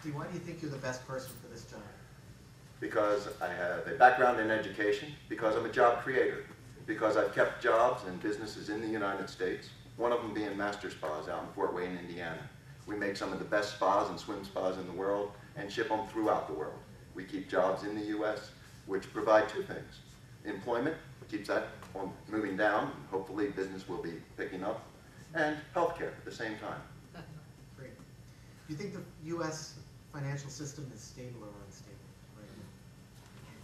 Dee, why do you think you're the best person for this job? Because I have a background in education, because I'm a job creator, because I've kept jobs and businesses in the United States, one of them being Master Spas out in Fort Wayne, Indiana. We make some of the best spas and swim spas in the world and ship them throughout the world. We keep jobs in the U.S., which provide two things. Employment, keeps that moving down, hopefully business will be picking up, and healthcare at the same time. Great. Do you think the U.S. financial system is stable or unstable right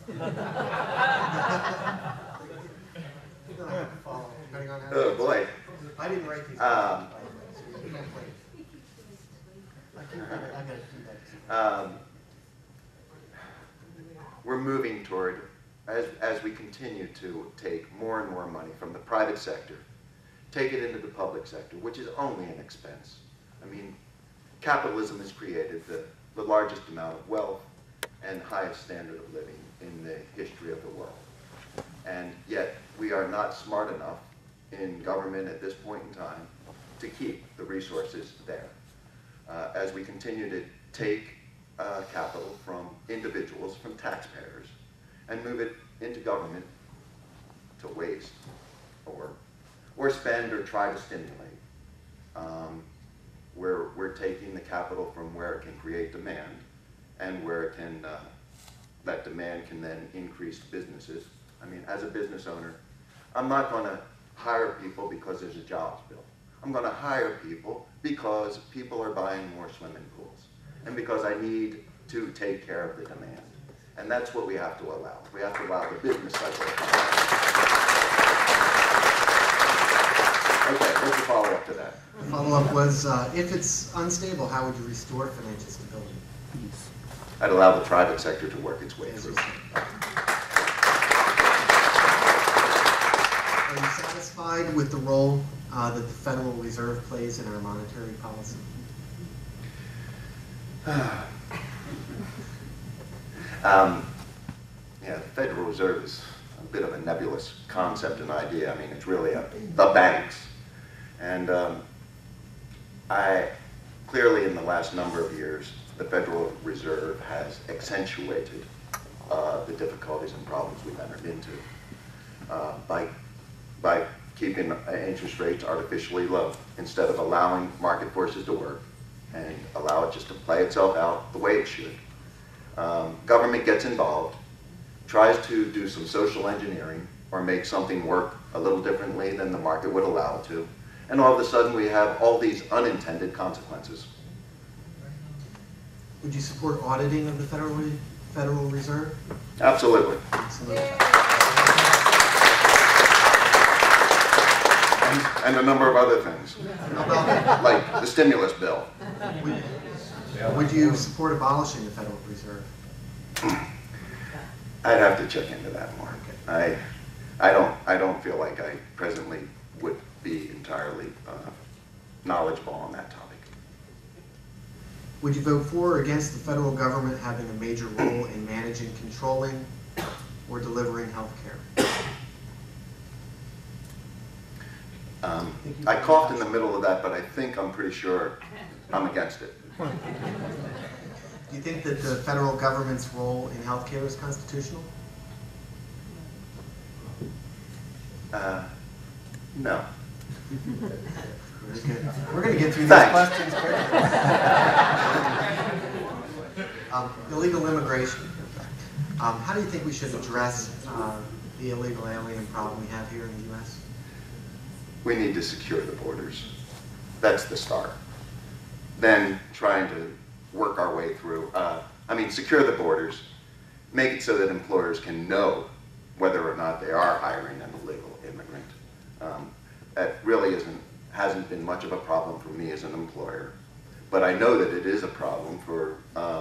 now? I have to follow, depending on how Oh boy. I didn't write these. So you can't play. I got to do that. We're moving toward, as we continue to take more and more money from the private sector, take it into the public sector, which is only an expense. I mean, capitalism has created the largest amount of wealth and highest standard of living in the history of the world. And yet, we are not smart enough in government at this point in time to keep the resources there. As we continue to take capital from individuals, from taxpayers, and move it into government to waste or spend or try to stimulate. We're taking the capital from where it can create demand and where it can, that demand can then increase businesses. I mean, as a business owner, I'm not going to hire people because there's a jobs bill. I'm going to hire people because people are buying more swimming pools and because I need to take care of the demand. And that's what we have to allow. We have to allow the business cycle to come back. Okay, what's the follow-up to that? The follow-up was, if it's unstable, how would you restore financial stability? I'd allow the private sector to work its way through. Are you satisfied with the role that the Federal Reserve plays in our monetary policy? Yeah, the Federal Reserve is a bit of a nebulous concept and idea. I mean, it's really the banks. And clearly in the last number of years, the Federal Reserve has accentuated the difficulties and problems we've entered into by keeping interest rates artificially low instead of allowing market forces to work and allow it just to play itself out the way it should. Government gets involved, tries to do some social engineering or make something work a little differently than the market would allow it to, and all of a sudden we have all these unintended consequences. Would you support auditing of the Federal Reserve? Absolutely. Absolutely. And a number of other things, like the stimulus bill. Would you support abolishing the Federal Reserve? I'd have to check into that more. Okay. I don't feel like I presently would be entirely knowledgeable on that topic. Would you vote for or against the federal government having a major role in managing, controlling, or delivering health care? I coughed in the middle of that, but I think I'm pretty sure I'm against it. Do you think that the federal government's role in health care is constitutional? No. We're going to get through these questions quickly. Illegal immigration. How do you think we should address the illegal alien problem we have here in the U.S.? We need to secure the borders. That's the start. Then trying to work our way through, secure the borders, make it so that employers can know whether or not they are hiring an illegal immigrant. That really hasn't been much of a problem for me as an employer, but I know that it is a problem for, I'm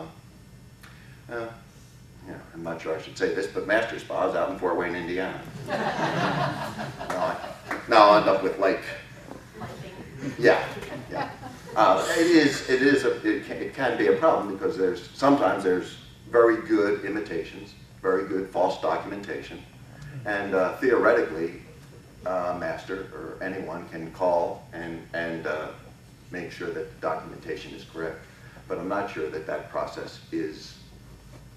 not sure I should say this, but Master Spas out in Fort Wayne, Indiana. Now I'll end up with like, yeah. It can be a problem because sometimes there's very good imitations, very good false documentation, and theoretically, master or anyone can call and make sure that the documentation is correct. but I'm not sure that that process is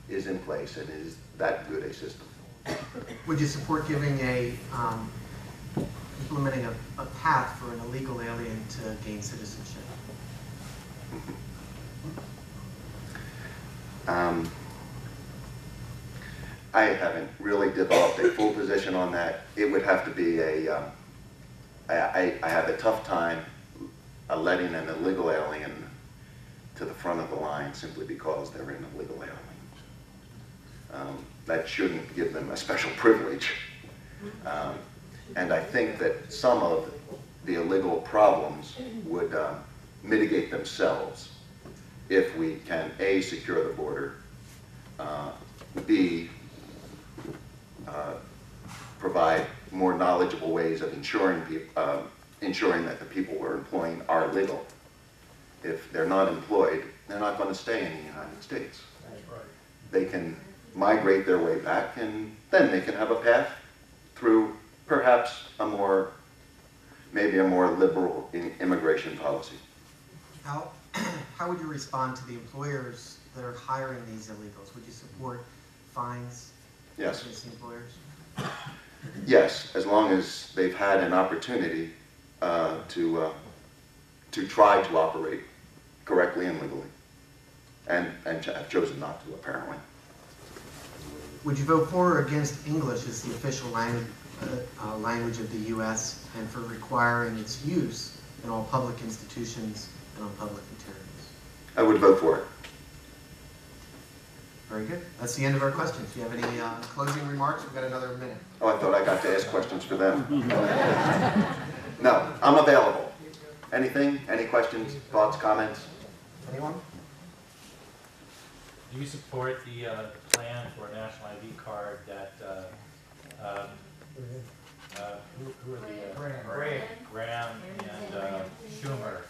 in place and is that good a system. Would you support giving implementing a path for an illegal alien to gain citizenship? I haven't really developed a full position on that. It would have to be I have a tough time letting an illegal alien to the front of the line simply because they're an illegal alien. That shouldn't give them a special privilege. And I think that some of the illegal problems would mitigate themselves if we can A, secure the border, B, provide more knowledgeable ways of ensuring that the people we're employing are legal. If they're not employed, they're not going to stay in the United States. That's right. They can migrate their way back, and then they can have a path through perhaps maybe a more liberal immigration policy. How would you respond to the employers that are hiring these illegals? Would you support fines Yes. against the employers? Yes, as long as they've had an opportunity to try to operate correctly and legally, and have chosen not to, apparently. Would you vote for or against English as the official language of the U.S. and for requiring its use in all public institutions and on public materials? I would vote for it. Very good. That's the end of our questions. Do you have any closing remarks? We've got another minute. Oh, I thought I got to ask questions for them. No, I'm available. Anything? Any questions, thoughts, comments? Anyone? Do you support the plan for a national ID card that, who are the, Graham and Schumer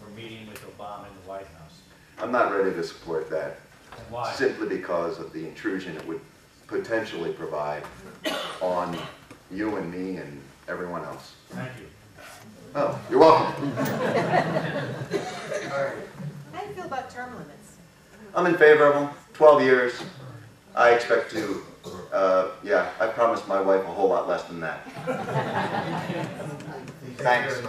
were meeting with Obama in the White House? I'm not ready to support that. And why? Simply because of the intrusion it would potentially provide on you and me and everyone else. Thank you. Oh, you're welcome. All right. How do you feel about term limits? I'm in favor of them. 12 years. I expect to, yeah, I promised my wife a whole lot less than that. Thanks.